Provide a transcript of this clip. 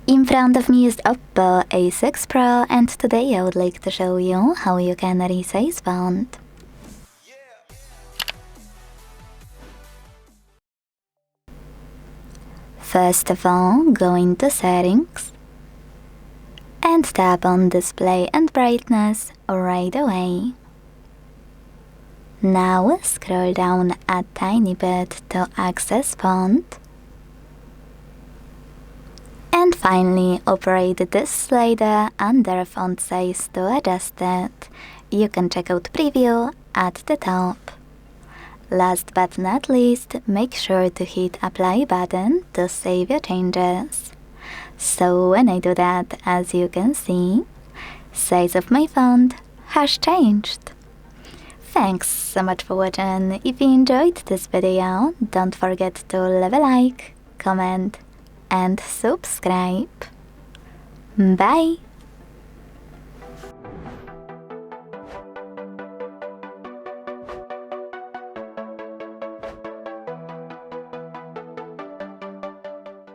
In front of me is OPPO A6 Pro, and today I would like to show you how you can resize font. First of all, go into Settings and tap on Display and Brightness right away. Now scroll down a tiny bit to access font. And finally, operate this slider under font size to adjust it. You can check out preview at the top. Last but not least, make sure to hit apply button to save your changes. So when I do that, as you can see, size of my font has changed. Thanks so much for watching. If you enjoyed this video, don't forget to leave a like, comment, and subscribe. Bye!